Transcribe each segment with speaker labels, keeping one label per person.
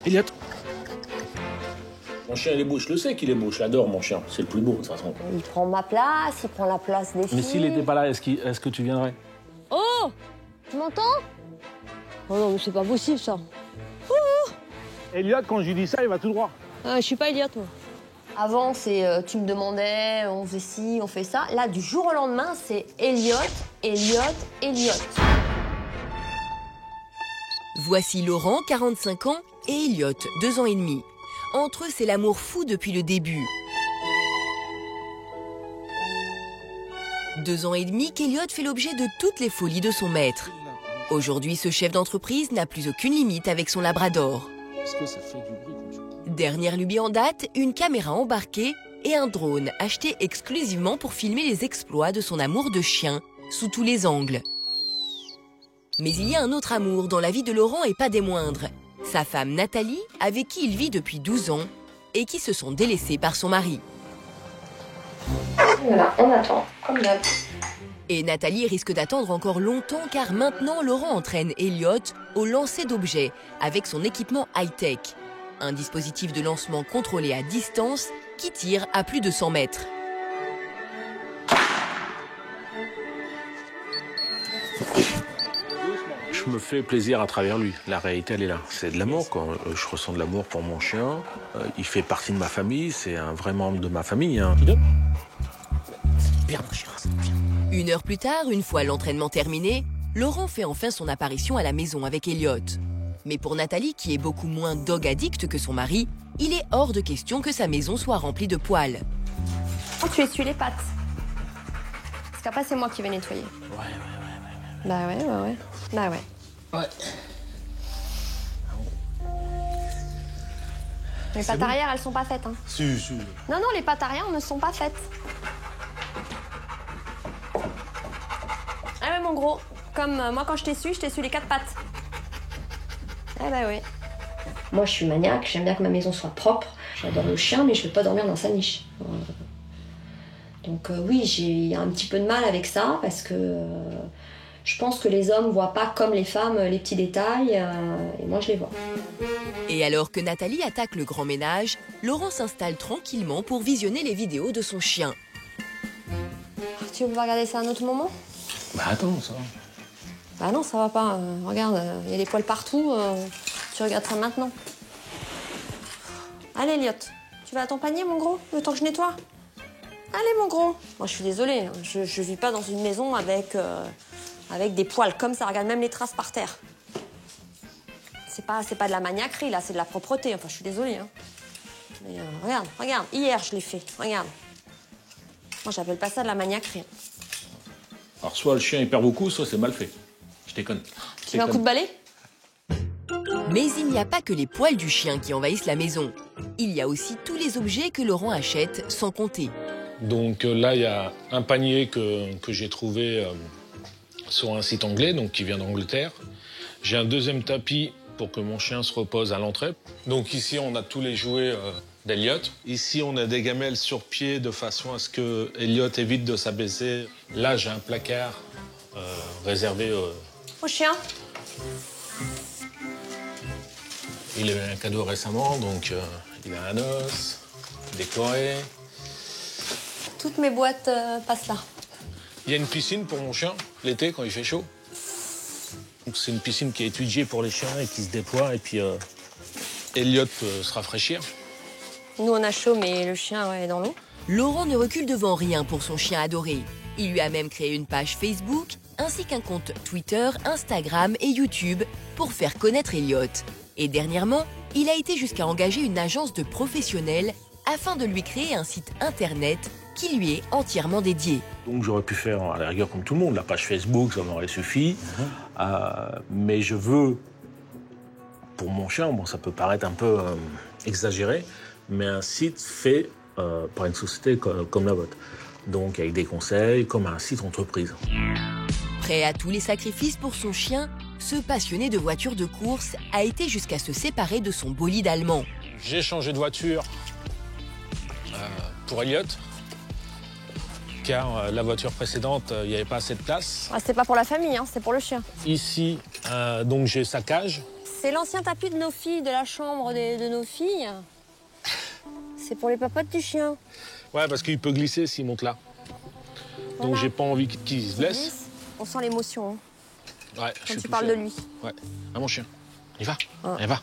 Speaker 1: Elliot.
Speaker 2: Mon chien, il est beau, je le sais qu'il est beau, je l'adore, mon chien. C'est le plus beau, de toute façon.
Speaker 3: Il prend ma place, il prend la place des filles.
Speaker 1: Mais s'il n'était pas là, est-ce que tu viendrais?
Speaker 3: Oh! Tu m'entends? Oh non, mais c'est pas possible, ça.
Speaker 1: Elliot, quand je lui dis ça, il va tout droit.
Speaker 3: Ah, je suis pas Elliot, moi. Avant, c'est tu me demandais, on faisait ci, on fait ça. Là, du jour au lendemain, c'est Elliot, Elliot, Elliot.
Speaker 4: Voici Laurent, 45 ans, et Elliot, 2 ans et demi. Entre eux, c'est l'amour fou depuis le début. 2 ans et demi qu'Elliot fait l'objet de toutes les folies de son maître. Aujourd'hui, ce chef d'entreprise n'a plus aucune limite avec son labrador.
Speaker 1: Est-ce que ça fait du bruit quand tu cours?
Speaker 4: Dernière lubie en date, une caméra embarquée et un drone acheté exclusivement pour filmer les exploits de son amour de chien, sous tous les angles. Mais il y a un autre amour dont la vie de Laurent est pas des moindres. Sa femme Nathalie, avec qui il vit depuis 12 ans, et qui se sont délaissés par son mari.
Speaker 3: Voilà, on attend, comme d'hab.
Speaker 4: Et Nathalie risque d'attendre encore longtemps car maintenant Laurent entraîne Elliot au lancer d'objets avec son équipement high-tech. Un dispositif de lancement contrôlé à distance qui tire à plus de 100 mètres.
Speaker 2: Je me fais plaisir à travers lui. La réalité, elle est là. C'est de l'amour, quoi. Je ressens de l'amour pour mon chien. Il fait partie de ma famille. C'est un vrai membre de ma famille. Hein.
Speaker 1: Bien, mon chien.
Speaker 4: 1 heure plus tard, une fois l'entraînement terminé, Laurent fait enfin son apparition à la maison avec Elliot. Mais pour Nathalie, qui est beaucoup moins dog addict que son mari, il est hors de question que sa maison soit remplie de poils.
Speaker 3: Oh, tu essuies les pattes. Parce qu'après, c'est moi qui vais nettoyer.
Speaker 1: Ouais.
Speaker 3: Bah ouais. Bah ouais.
Speaker 1: Ouais.
Speaker 3: Les pattes arrière, elles sont pas faites. Hein.
Speaker 1: Si.
Speaker 3: Non, les pattes arrière ne sont pas faites. Ah ouais, mon gros. Comme moi, quand je t'essuie les 4 pattes. Eh bah oui. Moi, je suis maniaque. J'aime bien que ma maison soit propre. J'adore le chien, mais je veux pas dormir dans sa niche. Donc oui, j'ai un petit peu de mal avec ça parce que je pense que les hommes voient pas comme les femmes les petits détails et moi je les vois.
Speaker 4: Et alors que Nathalie attaque le grand ménage, Laurent s'installe tranquillement pour visionner les vidéos de son chien.
Speaker 3: Tu veux pas regarder ça à un autre moment?
Speaker 2: Bah attends, ça.
Speaker 3: Bah non, ça va pas. Regarde, il y a des poils partout. Tu regardes ça maintenant. Allez, Elliot, tu vas à ton panier, mon gros, le temps que je nettoie? Allez, mon gros. Moi, je suis désolée, je vis pas dans une maison avec des poils comme ça. Regarde, même les traces par terre. C'est pas de la maniaquerie, là, c'est de la propreté. Enfin, je suis désolée. Hein. Mais regarde. Hier, je l'ai fait. Regarde. Moi, j'appelle pas ça de la maniaquerie.
Speaker 2: Alors, soit le chien, il perd beaucoup, soit c'est mal fait. Je déconne.
Speaker 3: Tu veux un coup de balai?
Speaker 4: Mais il n'y a pas que les poils du chien qui envahissent la maison. Il y a aussi tous les objets que Laurent achète sans compter.
Speaker 5: Donc là, il y a un panier que j'ai trouvé sur un site anglais, donc qui vient d'Angleterre. J'ai un deuxième tapis pour que mon chien se repose à l'entrée. Donc ici, on a tous les jouets d'Elliot. Ici, on a des gamelles sur pied de façon à ce que Elliot évite de s'abaisser. Là, j'ai un placard réservé
Speaker 3: Au chien.
Speaker 5: Il a eu un cadeau récemment, donc il a un os décoré.
Speaker 3: Toutes mes boîtes passent là.
Speaker 5: Il y a une piscine pour mon chien, l'été, quand il fait chaud. C'est une piscine qui est étudiée pour les chiens et qui se déploie. Et puis, Elliot peut se rafraîchir.
Speaker 3: Nous, on a chaud, mais le chien est dans l'eau.
Speaker 4: Laurent ne recule devant rien pour son chien adoré. Il lui a même créé une page Facebook, ainsi qu'un compte Twitter, Instagram et YouTube pour faire connaître Elliot. Et dernièrement, il a été jusqu'à engager une agence de professionnels afin de lui créer un site internet qui lui est entièrement dédié.
Speaker 2: Donc j'aurais pu faire, à la rigueur, comme tout le monde, la page Facebook, ça m'aurait suffi. Mais je veux, pour mon chien, bon, ça peut paraître un peu exagéré, mais un site fait par une société comme la vôtre. Donc avec des conseils, comme un site entreprise.
Speaker 4: Prêt à tous les sacrifices pour son chien, ce passionné de voitures de course a été jusqu'à se séparer de son bolide allemand.
Speaker 5: J'ai changé de voiture pour Elliot, car la voiture précédente, il n'y avait pas assez de place.
Speaker 3: Ah, c'est pas pour la famille, hein, c'est pour le chien.
Speaker 5: Ici, donc j'ai sa cage.
Speaker 3: C'est l'ancien tapis de nos filles, de la chambre de nos filles. C'est pour les papotes du chien.
Speaker 5: Ouais, parce qu'il peut glisser s'il monte là.
Speaker 3: Voilà.
Speaker 5: Donc j'ai pas envie qu'il se blesse.
Speaker 3: On sent l'émotion
Speaker 5: Ouais,
Speaker 3: quand tu parles de lui.
Speaker 5: Ouais. Ah, mon chien. Il va.
Speaker 3: Ah.
Speaker 5: Il va.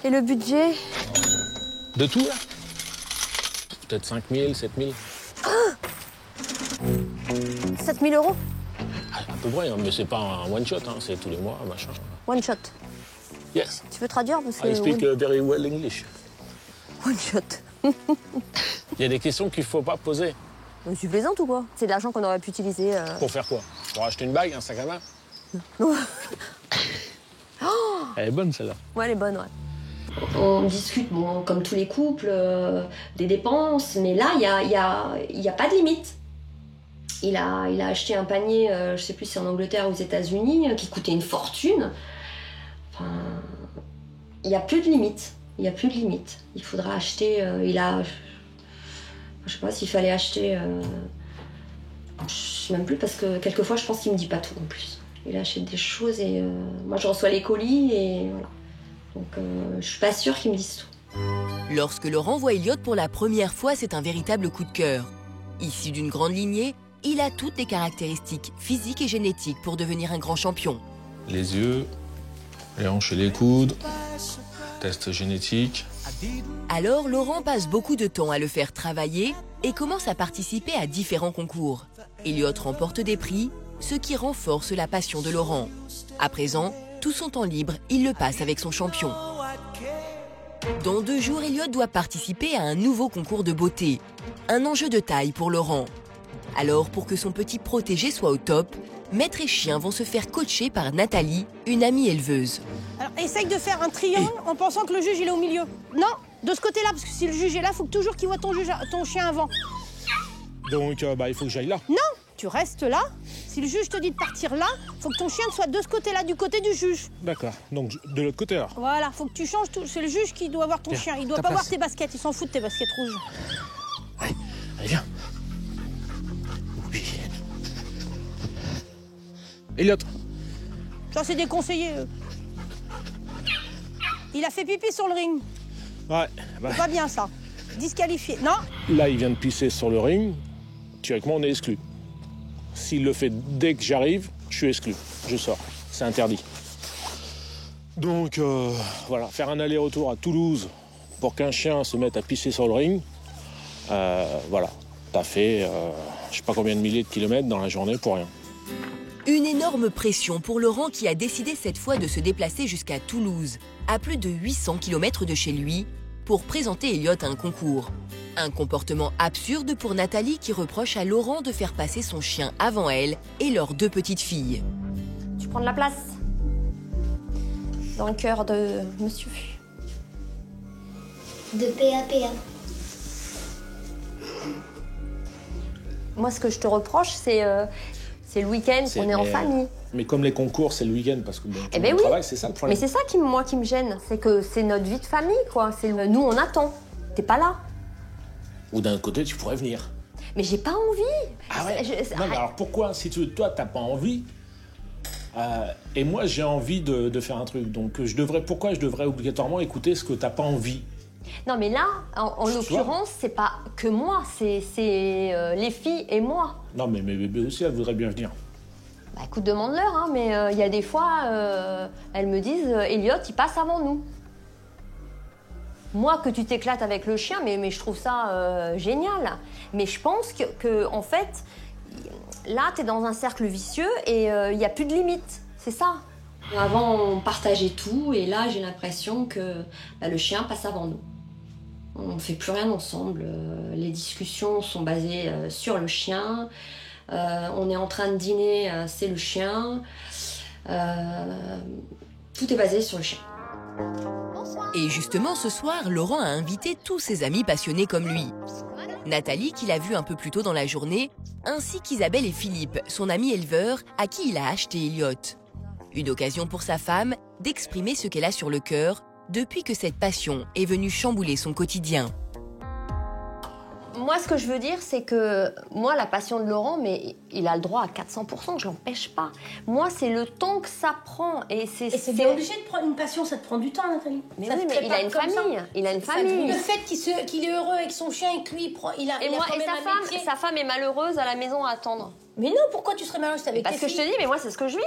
Speaker 3: Et le budget?
Speaker 5: De tout, là? Peut-être 5 000, 7 000.
Speaker 3: 7 000 euros?
Speaker 5: À peu près, hein, mais c'est pas un one-shot, hein, c'est tous les mois, machin.
Speaker 3: One shot.
Speaker 5: Yes.
Speaker 3: Tu peux traduire parce que
Speaker 5: I speak very well English.
Speaker 3: one shot.
Speaker 5: Il y a des questions qu'il faut pas poser.
Speaker 3: Tu plaisantes ou quoi? C'est de l'argent qu'on aurait pu utiliser.
Speaker 5: Pour faire quoi? Pour acheter une bague, un sac à main? Elle est bonne, celle-là.
Speaker 3: Ouais, elle est bonne, ouais. On discute, bon, comme tous les couples, des dépenses, mais là, il y a pas de limite. Il a acheté un panier, je sais plus si c'est en Angleterre ou aux États-Unis, qui coûtait une fortune. Enfin, il n'y a plus de limite. Il n'y a plus de limite. Il faudra acheter. Je sais pas s'il fallait acheter. Je sais même plus parce que quelquefois, je pense qu'il me dit pas tout en plus. Il achète des choses et moi, je reçois les colis et voilà. Donc, je suis pas sûre qu'il me dise tout.
Speaker 4: Lorsque Laurent voit Elliot pour la première fois, c'est un véritable coup de cœur. Issu d'une grande lignée, il a toutes les caractéristiques physiques et génétiques pour devenir un grand champion.
Speaker 5: Les yeux, les hanches et les coudes, test génétique.
Speaker 4: Alors, Laurent passe beaucoup de temps à le faire travailler et commence à participer à différents concours. Elliot remporte des prix, ce qui renforce la passion de Laurent. À présent, tout son temps libre, il le passe avec son champion. Dans 2 jours, Elliot doit participer à un nouveau concours de beauté. Un enjeu de taille pour Laurent. Alors, pour que son petit protégé soit au top, maître et chien vont se faire coacher par Nathalie, une amie éleveuse.
Speaker 6: Alors, essaye de faire un triangle en pensant que le juge il est au milieu. Non, de ce côté-là, parce que si le juge est là, il faut toujours qu'il voit ton chien avant.
Speaker 5: Donc, il faut que j'aille là.
Speaker 6: Non, tu restes là. Si le juge te dit de partir là, il faut que ton chien soit de ce côté-là, du côté du juge.
Speaker 5: D'accord, donc de l'autre côté, alors.
Speaker 6: Voilà, faut que tu changes tout. C'est le juge qui doit voir ton chien. Il doit pas voir tes baskets. Il s'en fout de tes baskets rouges.
Speaker 5: Allez, viens. Oui. Elliot.
Speaker 6: Ça, c'est déconseillé. Il a fait pipi sur le ring.
Speaker 5: Ouais.
Speaker 6: C'est pas bien, ça. Disqualifié. Non.
Speaker 5: Là, il vient de pisser sur le ring. Théoriquement, on est exclu. S'il le fait dès que j'arrive, je suis exclu. Je sors. C'est interdit. Donc, voilà, faire un aller-retour à Toulouse pour qu'un chien se mette à pisser sur le ring, voilà, t'as fait, je sais pas combien de milliers de kilomètres dans la journée pour rien.
Speaker 4: Une énorme pression pour Laurent qui a décidé cette fois de se déplacer jusqu'à Toulouse, à plus de 800 km de chez lui, pour présenter Elliot à un concours. Un comportement absurde pour Nathalie qui reproche à Laurent de faire passer son chien avant elle et leurs 2 petites filles.
Speaker 3: Tu prends de la place dans le cœur de monsieur.
Speaker 7: De PAPA.
Speaker 3: Moi, ce que je te reproche, c'est le week-end qu'on est en famille.
Speaker 2: Mais comme les concours, c'est le week-end parce que bon,
Speaker 3: Eh ben oui.
Speaker 2: travail, c'est ça le problème.
Speaker 3: Mais c'est ça qui me gêne, c'est que c'est notre vie de famille, quoi. Nous, on attend. T'es pas là.
Speaker 2: Ou d'un côté, tu pourrais venir.
Speaker 3: Mais j'ai pas envie.
Speaker 2: Ah ouais. Non, mais alors pourquoi, si toi, t'as pas envie, et moi, j'ai envie de faire un truc. Donc, pourquoi je devrais obligatoirement écouter ce que t'as pas envie?
Speaker 3: Non, mais là, en l'occurrence, c'est pas que moi, c'est les filles et moi.
Speaker 2: Non, mais mes bébés aussi, elles voudraient bien venir.
Speaker 3: Bah écoute, demande-leur, hein, mais il y a des fois, elles me disent, Elliot, il passe avant nous. Moi, que tu t'éclates avec le chien, mais je trouve ça génial. Mais je pense que en fait, là, t'es dans un cercle vicieux et il n'y a plus de limite. C'est ça. Avant, on partageait tout et là, j'ai l'impression que le chien passe avant nous. On ne fait plus rien ensemble. Les discussions sont basées sur le chien. On est en train de dîner, c'est le chien. Tout est basé sur le chien.
Speaker 4: Et justement, ce soir, Laurent a invité tous ses amis passionnés comme lui. Nathalie, qu'il a vu un peu plus tôt dans la journée, ainsi qu'Isabelle et Philippe, son ami éleveur, à qui il a acheté Elliot. Une occasion pour sa femme d'exprimer ce qu'elle a sur le cœur depuis que cette passion est venue chambouler son quotidien.
Speaker 3: Moi, ce que je veux dire, c'est que moi, la passion de Laurent, mais il a le droit à 400%, je l'empêche pas. Moi, c'est le temps que ça prend. Et
Speaker 6: c'est bien obligé de prendre une passion, ça te prend du temps, Nathalie.
Speaker 3: Mais
Speaker 6: ça
Speaker 3: oui, mais il a une famille. Il a une
Speaker 6: Ça,
Speaker 3: famille.
Speaker 6: le fait qu'il est heureux avec son chien et que lui, il a quand même un métier.
Speaker 3: Sa femme est malheureuse à la maison à attendre.
Speaker 6: Mais non, pourquoi tu serais malheureuse avec
Speaker 3: Parce que je te dis, mais moi, c'est ce que je vis.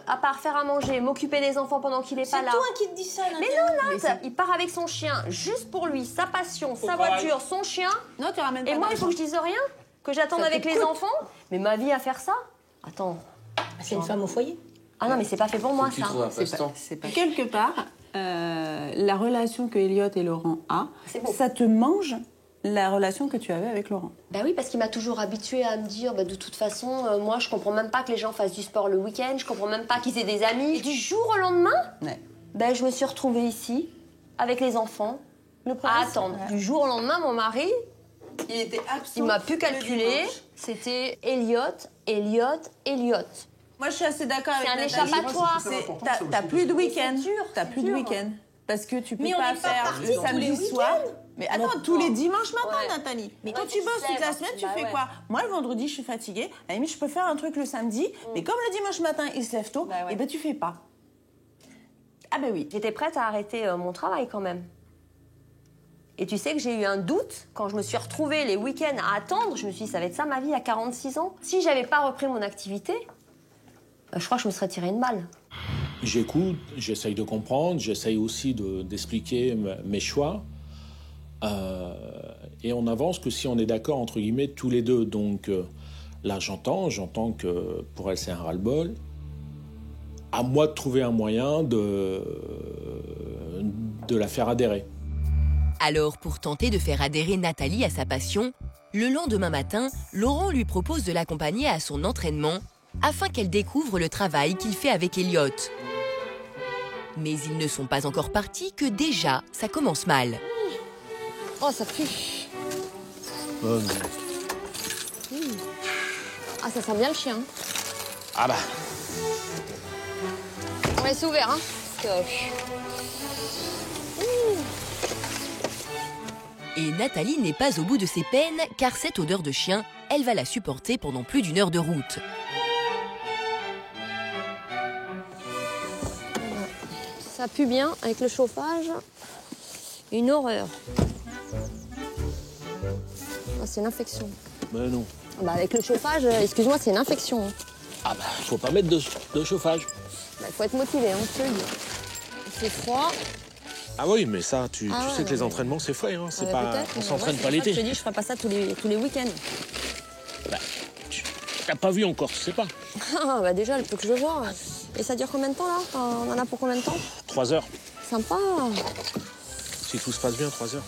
Speaker 3: À part faire à manger, m'occuper des enfants pendant qu'il est pas là.
Speaker 6: C'est toi qui te dis ça, Nathalie.
Speaker 3: Mais non, Nat, il part avec son chien, juste pour lui, sa passion, sa voiture, son chien.
Speaker 7: Non, tu ramènes pas.
Speaker 3: Et moi, il faut que je dise rien, que j'attende avec les enfants. Mais ma vie à faire ça? Attends.
Speaker 6: C'est une femme au foyer.
Speaker 3: Ah non, mais c'est pas fait pour moi, ça.
Speaker 7: C'est pas. Quelque part, la relation que Elliot et Laurent a, ça te mange la relation que tu avais avec Laurent.
Speaker 3: Ben oui, parce qu'il m'a toujours habituée à me dire, de toute façon, moi, je comprends même pas que les gens fassent du sport le week-end, je comprends même pas qu'ils aient des amis. Et du jour au lendemain, je me suis retrouvée ici, avec les enfants, à attendre. Du jour au lendemain, mon mari,
Speaker 7: il était absent.
Speaker 3: Il m'a pu calculer, c'était Elliot.
Speaker 7: Moi, je suis assez d'accord avec
Speaker 3: Nathalie. C'est un échappatoire.
Speaker 7: T'as plus de week-end. T'as plus de week-end. Parce que tu peux pas faire le samedi soir. Mais attends, tous les dimanches matin, Nathalie. Mais quand tu bosses toute la semaine, tu fais quoi? Moi, le vendredi, je suis fatiguée. À la limite, je peux faire un truc le samedi. Mais comme le dimanche matin, il se lève tôt, et tu fais pas. Ah ben oui.
Speaker 3: J'étais prête à arrêter mon travail quand même. Et tu sais que j'ai eu un doute quand je me suis retrouvée les week-ends à attendre. Je me suis dit, ça va être ça ma vie à 46 ans. Si j'avais pas repris mon activité, je crois que je me serais tiré une balle.
Speaker 2: J'écoute, j'essaye de comprendre, j'essaye aussi d'expliquer mes choix. Et on avance que si on est d'accord, entre guillemets, tous les deux. Donc là, j'entends que pour elle, c'est un ras-le-bol. À moi de trouver un moyen de la faire adhérer.
Speaker 4: Alors, pour tenter de faire adhérer Nathalie à sa passion, le lendemain matin, Laurent lui propose de l'accompagner à son entraînement afin qu'elle découvre le travail qu'il fait avec Elliot. Mais ils ne sont pas encore partis que déjà, ça commence mal.
Speaker 3: Oh, ça pue. Ah, ça sent bien le chien.
Speaker 2: Ah bah.
Speaker 3: On va laisser ouvert, hein. Parce que...
Speaker 4: Et Nathalie n'est pas au bout de ses peines, car cette odeur de chien, elle va la supporter pendant plus d'1 heure de route.
Speaker 3: Ça pue bien avec le chauffage. Une horreur. Oh, c'est une infection.
Speaker 2: Mais non.
Speaker 3: Bah, avec le chauffage, excuse-moi, c'est une infection.
Speaker 2: Ah bah, faut pas mettre de chauffage.
Speaker 3: Bah, faut être motivé, hein, je te le dis. C'est froid.
Speaker 2: Ah oui, mais ça, tu sais que les entraînements, c'est frais. Hein. C'est pas, on s'entraîne pas l'été.
Speaker 3: Je te dis, je ferai pas ça tous les week-ends.
Speaker 2: Bah, tu t'as pas vu encore, tu sais pas.
Speaker 3: Ah, bah déjà, le peu que je vois. Et ça dure combien de temps, là? On en a pour combien de temps?
Speaker 2: 3 heures.
Speaker 3: Sympa.
Speaker 2: Si tout se passe bien, 3 heures.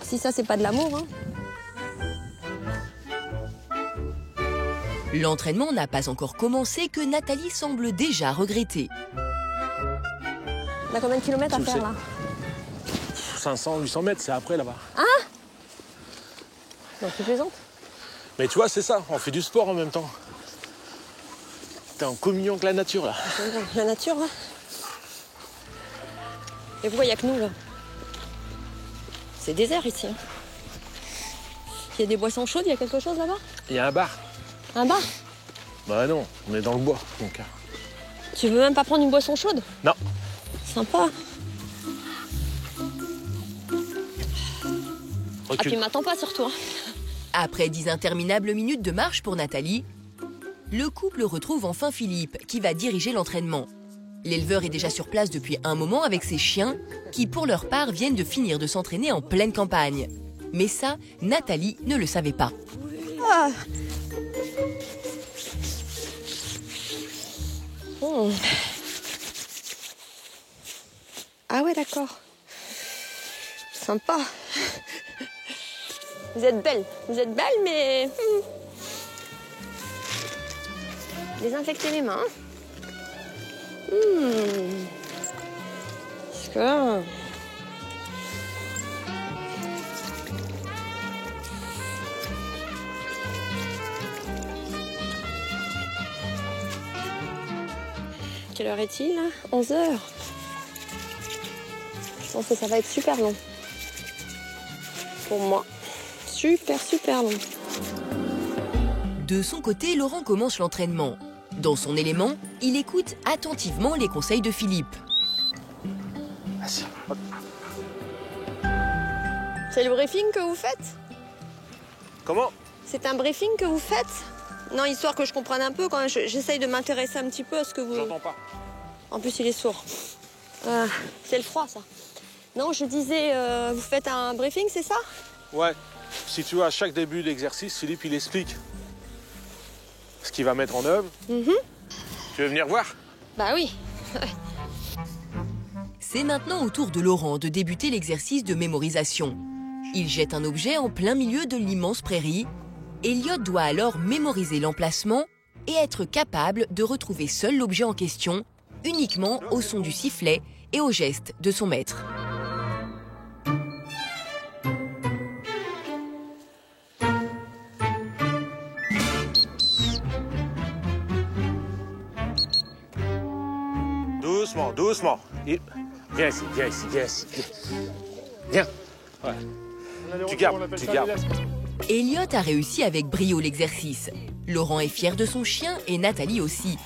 Speaker 3: Si ça, c'est pas de l'amour, hein.
Speaker 4: L'entraînement n'a pas encore commencé que Nathalie semble déjà regretter.
Speaker 3: On a combien de kilomètres à faire, là?
Speaker 2: 500, 800 mètres, c'est après, là-bas.
Speaker 3: Hein? Donc, tu plaisantes?
Speaker 2: Mais tu vois, c'est ça, on fait du sport en même temps. T'es en communion avec la nature, là.
Speaker 3: La nature, hein. Et pourquoi il n'y a que nous, là? C'est désert, ici. Hein. Il y a des boissons chaudes, il y a quelque chose, là-bas?
Speaker 2: Il y a un bar.
Speaker 3: Un bar?
Speaker 2: Bah non, on est dans le bois, donc...
Speaker 3: Tu veux même pas prendre une boisson chaude?
Speaker 2: Non.
Speaker 3: Sympa.
Speaker 2: Recule.
Speaker 3: Ah, puis m'attends pas surtout. Hein.
Speaker 4: Après 10 interminables minutes de marche pour Nathalie, le couple retrouve enfin Philippe, qui va diriger l'entraînement. L'éleveur est déjà sur place depuis un moment avec ses chiens, qui pour leur part viennent de finir de s'entraîner en pleine campagne. Mais ça, Nathalie ne le savait pas.
Speaker 3: Ah. Oh. Ah ouais, d'accord. Sympa. Vous êtes belle, mais... Désinfectez les mains. Parce que... Quelle heure est-il, là? 11 heures. Je pense que ça va être super long. Pour moi. super long.
Speaker 4: De son côté, Laurent commence l'entraînement. Dans son élément, il écoute attentivement les conseils de Philippe.
Speaker 2: Vas-y.
Speaker 3: C'est le briefing que vous faites?
Speaker 2: Comment?
Speaker 3: C'est un briefing que vous faites? Non, histoire que je comprenne un peu, quand j'essaye de m'intéresser un petit peu à ce que vous...
Speaker 2: J'entends pas.
Speaker 3: En plus, il est sourd. C'est le froid, ça. Non, je disais, vous faites un briefing, c'est ça?
Speaker 2: Ouais. Si tu veux, à chaque début d'exercice, Philippe, il explique ce qu'il va mettre en œuvre. Tu veux venir voir?
Speaker 3: Bah oui.
Speaker 4: C'est maintenant au tour de Laurent de débuter l'exercice de mémorisation. Il jette un objet en plein milieu de l'immense prairie. Elliot doit alors mémoriser l'emplacement et être capable de retrouver seul l'objet en question, uniquement au son du sifflet et au geste de son maître.
Speaker 2: Doucement, doucement. Viens ici, viens ici, viens ici. Viens. Ouais. Tu gardes, tu gardes.
Speaker 4: Elliot a réussi avec brio l'exercice. Laurent est fier de son chien et Nathalie aussi.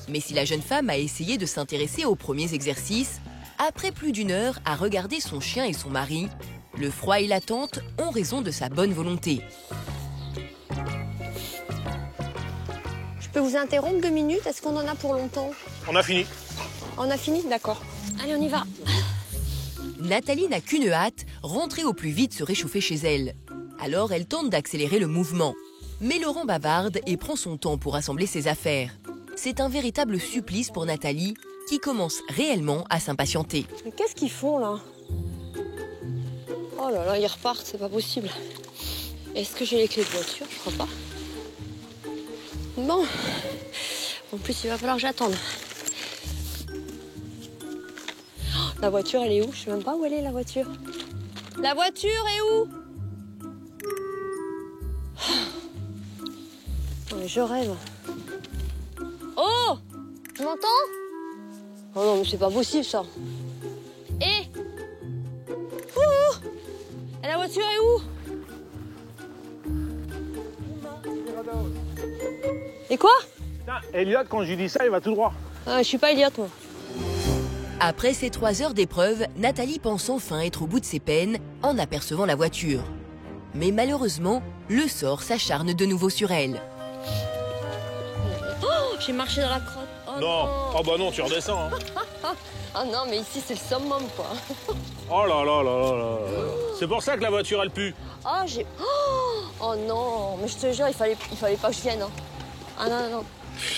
Speaker 4: Mais si la jeune femme a essayé de s'intéresser aux premiers exercices, après plus d'1 heure à regarder son chien et son mari, le froid et l'attente ont raison de sa bonne volonté.
Speaker 3: Je peux vous interrompre 2 minutes? Est-ce qu'on en a pour longtemps?
Speaker 2: On a fini.
Speaker 3: On a fini? D'accord. Allez, on y va.
Speaker 4: Nathalie n'a qu'une hâte, rentrer au plus vite se réchauffer chez elle. Alors elle tente d'accélérer le mouvement. Mais Laurent bavarde et prend son temps pour assembler ses affaires. C'est un véritable supplice pour Nathalie, qui commence réellement à s'impatienter.
Speaker 3: Mais qu'est-ce qu'ils font, là? Oh là là, ils repartent, c'est pas possible. Est-ce que j'ai les clés de voiture? Je crois pas. Bon. En plus, il va falloir que j'attende. Oh, la voiture, elle est où? Je sais même pas où elle est, la voiture. La voiture est où? Oh, mais je rêve. Oh! Tu m'entends? Oh non, mais c'est pas possible, ça. Eh! Ouh! Et la voiture est où? Et quoi?
Speaker 1: Putain, Elliot, quand je lui dis ça, il va tout droit.
Speaker 3: Ah, je suis pas Elliot, moi.
Speaker 4: Après ces 3 heures d'épreuve, Nathalie pense enfin être au bout de ses peines en apercevant la voiture. Mais malheureusement, le sort s'acharne de nouveau sur elle.
Speaker 3: Oh, j'ai marché dans la crotte. Oh
Speaker 2: Non. Oh bah non, tu redescends. Hein.
Speaker 3: Ah non, mais ici, c'est le summum, quoi.
Speaker 2: Oh là là là là là. C'est pour ça que la voiture, elle pue.
Speaker 3: Oh, j'ai... Oh non, mais je te jure, il fallait pas que je vienne. Hein. Ah non, non.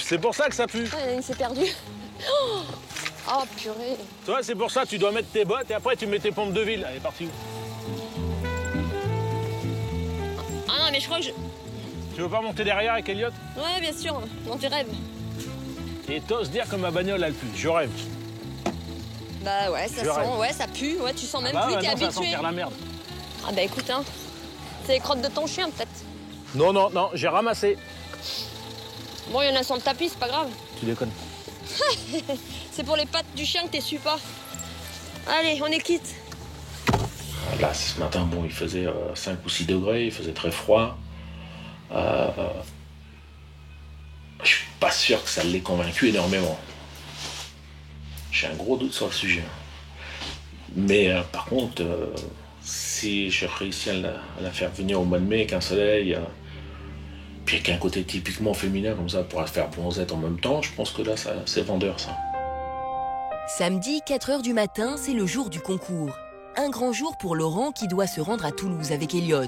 Speaker 2: C'est pour ça que ça pue.
Speaker 3: Ah, il y en a une, c'est perdu. Oh, purée.
Speaker 2: Toi, c'est pour ça que tu dois mettre tes bottes et après tu mets tes pompes de ville. Elle est partie où?
Speaker 3: Ah non, mais je crois que je...
Speaker 2: Tu veux pas monter derrière avec Elliot?
Speaker 3: Ouais, bien sûr, dans tes rêves.
Speaker 2: Et t'oses dire que ma bagnole, elle pue. Je rêve.
Speaker 3: Bah ouais, ça sent, ouais, ça pue. Ouais, tu sens même plus, t'es habitué.
Speaker 2: Ça sent faire la merde.
Speaker 3: Ah bah écoute, hein, c'est les crottes de ton chien, peut-être.
Speaker 2: Non, non, non, j'ai ramassé.
Speaker 3: Bon, il y en a sur le tapis, c'est pas grave.
Speaker 2: Tu déconnes.
Speaker 3: C'est pour les pattes du chien que t'es su pas. Allez, on est quitte.
Speaker 2: Là, ce matin, bon, il faisait 5 ou 6 degrés, il faisait très froid. Je suis pas sûr que ça l'ait convaincu énormément. J'ai un gros doute sur le sujet. Mais par contre, si j'ai réussi à la faire venir au mois de mai avec un soleil, puis avec un côté typiquement féminin comme ça, pour la faire bronzette en même temps, je pense que là, c'est vendeur, ça.
Speaker 4: Samedi, 4 heures du matin, c'est le jour du concours. Un grand jour pour Laurent qui doit se rendre à Toulouse avec Elliot.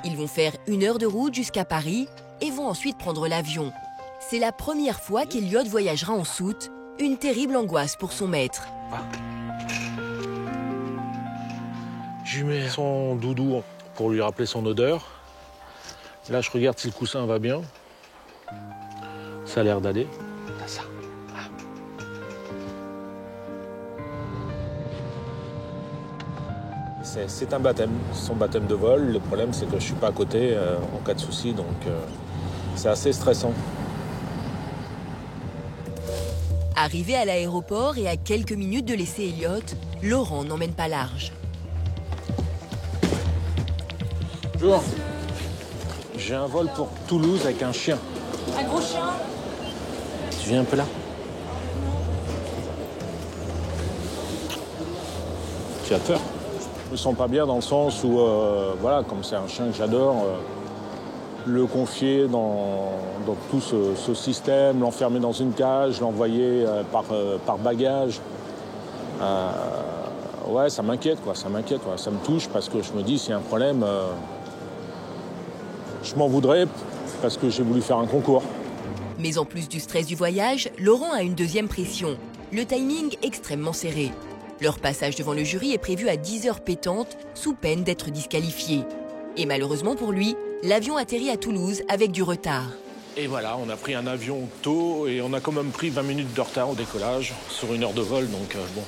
Speaker 4: Ils vont faire 1 heure de route jusqu'à Paris et vont ensuite prendre l'avion. C'est la première fois qu'Elliot voyagera en soute, une terrible angoisse pour son maître.
Speaker 2: Je lui mets son doudou pour lui rappeler son odeur. Là, je regarde si le coussin va bien. Ça a l'air d'aller. T'as ça. C'est un baptême, son baptême de vol. Le problème, c'est que je suis pas à côté en cas de souci, donc c'est assez stressant.
Speaker 4: Arrivé à l'aéroport et à quelques minutes de laisser Elliot, Laurent n'emmène pas large.
Speaker 2: Bonjour. J'ai un vol pour Toulouse avec un chien.
Speaker 6: Un gros chien.
Speaker 2: Tu viens un peu là? Tu as peur? Je me sens pas bien dans le sens où, voilà, comme c'est un chien que j'adore, le confier dans tout ce système, l'enfermer dans une cage, l'envoyer par bagage, ouais, ça m'inquiète, quoi, ça m'inquiète, quoi. Ça me touche parce que je me dis, s'il y a un problème, je m'en voudrais parce que j'ai voulu faire un concours.
Speaker 4: Mais en plus du stress du voyage, Laurent a une deuxième pression, le timing extrêmement serré. Leur passage devant le jury est prévu à 10h pétantes, sous peine d'être disqualifié. Et malheureusement pour lui, l'avion atterrit à Toulouse avec du retard.
Speaker 2: Et voilà, on a pris un avion tôt et on a quand même pris 20 minutes de retard au décollage sur 1 heure de vol, donc bon.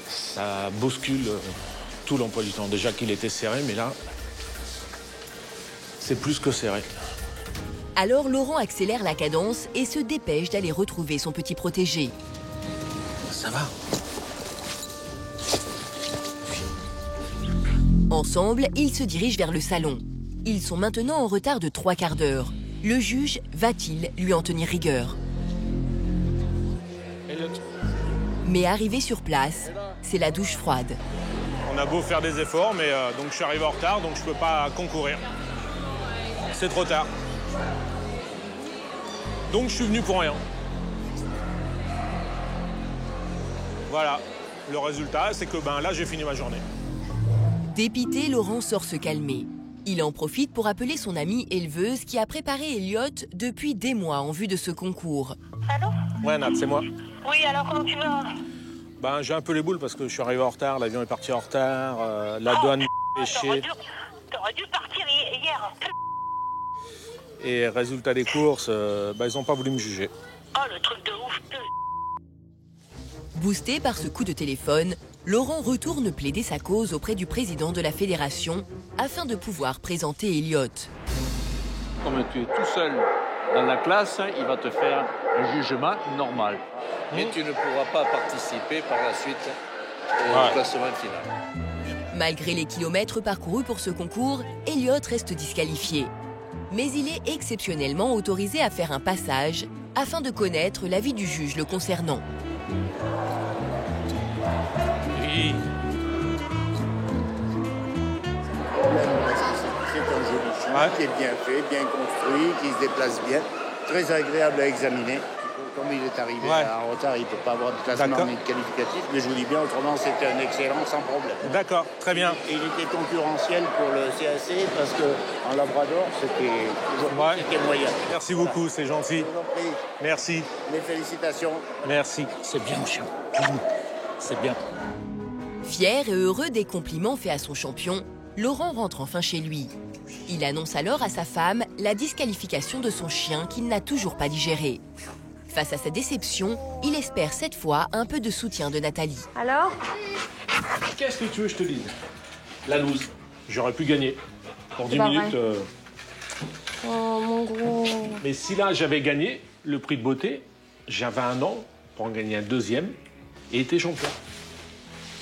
Speaker 2: Ça bouscule tout l'emploi du temps. Déjà qu'il était serré, mais là, c'est plus que serré.
Speaker 4: Alors Laurent accélère la cadence et se dépêche d'aller retrouver son petit protégé.
Speaker 2: Ça va?
Speaker 4: Ensemble, ils se dirigent vers le salon. Ils sont maintenant en retard de 3 quarts d'heure. Le juge va-t-il lui en tenir rigueur? Mais arrivé sur place, c'est la douche froide.
Speaker 2: On a beau faire des efforts, mais donc je suis arrivé en retard, donc je peux pas concourir. C'est trop tard. Donc je suis venu pour rien. Voilà. Le résultat, c'est que là, j'ai fini ma journée.
Speaker 4: Dépité, Laurent sort se calmer. Il en profite pour appeler son amie éleveuse qui a préparé Elliot depuis des mois en vue de ce concours.
Speaker 8: Allô?
Speaker 2: Ouais, Nat, c'est moi.
Speaker 8: Oui, alors comment tu vas?
Speaker 2: J'ai un peu les boules parce que je suis arrivé en retard, l'avion est parti en retard, la douane pêchée.
Speaker 8: T'aurais dû partir hier.
Speaker 2: Et résultat des courses, ils n'ont pas voulu me juger.
Speaker 8: Oh, le truc de ouf.
Speaker 4: Boosté par ce coup de téléphone, Laurent retourne plaider sa cause auprès du président de la fédération afin de pouvoir présenter Elliot.
Speaker 9: Comme tu es tout seul dans la classe, il va te faire un jugement normal. Mais tu ne pourras pas participer par la suite au classement final.
Speaker 4: Malgré les kilomètres parcourus pour ce concours, Elliot reste disqualifié. Mais il est exceptionnellement autorisé à faire un passage afin de connaître l'avis du juge le concernant.
Speaker 2: Oui.
Speaker 10: C'est un joli chien qui est bien fait, bien construit, qui se déplace bien, très agréable à examiner. Comme il est arrivé en retard, il ne peut pas avoir de classement ni de qualificatif, mais je vous dis bien, autrement, c'était un excellent sans problème.
Speaker 2: D'accord, très bien.
Speaker 10: Et il était concurrentiel pour le CAC parce qu'en Labrador, c'était moyen.
Speaker 2: Merci beaucoup, c'est gentil.
Speaker 10: Je vous en prie.
Speaker 2: Merci.
Speaker 10: Mes félicitations.
Speaker 2: Merci. C'est bien, chien. C'est bien.
Speaker 4: Fier et heureux des compliments faits à son champion, Laurent rentre enfin chez lui. Il annonce alors à sa femme la disqualification de son chien qu'il n'a toujours pas digéré. Face à sa déception, il espère cette fois un peu de soutien de Nathalie.
Speaker 3: Alors?
Speaker 2: Qu'est-ce que tu veux que je te dise? La loose. J'aurais pu gagner. Pour 10 minutes.
Speaker 3: Oh, mon gros.
Speaker 2: Mais si là, j'avais gagné le prix de beauté, j'avais un an pour en gagner un deuxième et était champion.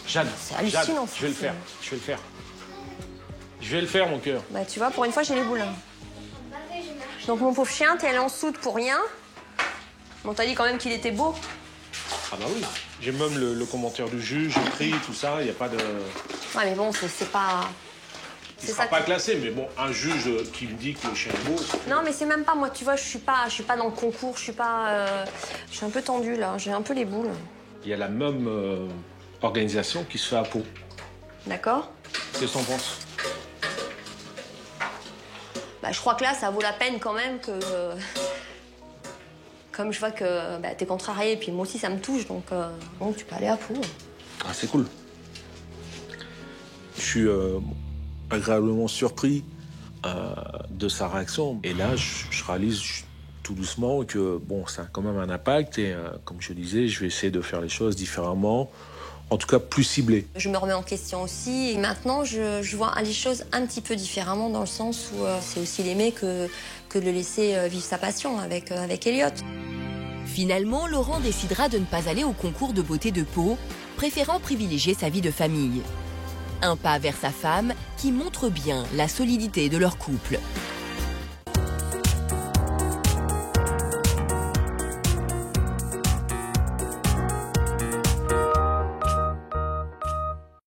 Speaker 2: Jade,
Speaker 3: hallucinant,
Speaker 2: je vais le faire. Je vais le faire, mon cœur.
Speaker 3: Tu vois, pour une fois, j'ai les boules. Donc, mon pauvre chien, t'es allé en soude pour rien. On t'a dit quand même qu'il était beau.
Speaker 2: Ah bah oui. J'ai même le commentaire du juge écrit, tout ça, il n'y a pas de...
Speaker 3: Ouais, mais bon, c'est pas...
Speaker 2: Il ne sera pas classé, mais bon, un juge qui me dit que le chien est beau...
Speaker 3: Non, mais c'est même pas moi, tu vois, je suis pas dans le concours, je suis un peu tendue, là, j'ai un peu les boules.
Speaker 2: Il y a la même organisation qui se fait à Pau.
Speaker 3: D'accord.
Speaker 2: Qu'est-ce que t'en penses?
Speaker 3: Je crois que là, ça vaut la peine quand même que... Comme je vois que t'es contrarié, et puis moi aussi ça me touche, donc bon, tu peux aller à Pau.
Speaker 2: Ah, c'est cool. Je suis agréablement surpris de sa réaction. Et là, je réalise tout doucement que bon, ça a quand même un impact. Et comme je disais, je vais essayer de faire les choses différemment, en tout cas plus ciblées.
Speaker 3: Je me remets en question aussi. Et maintenant, je vois les choses un petit peu différemment, dans le sens où c'est aussi l'aimer que de le laisser vivre sa passion avec Elliot.
Speaker 4: Finalement, Laurent décidera de ne pas aller au concours de beauté de Pau, préférant privilégier sa vie de famille. Un pas vers sa femme qui montre bien la solidité de leur couple.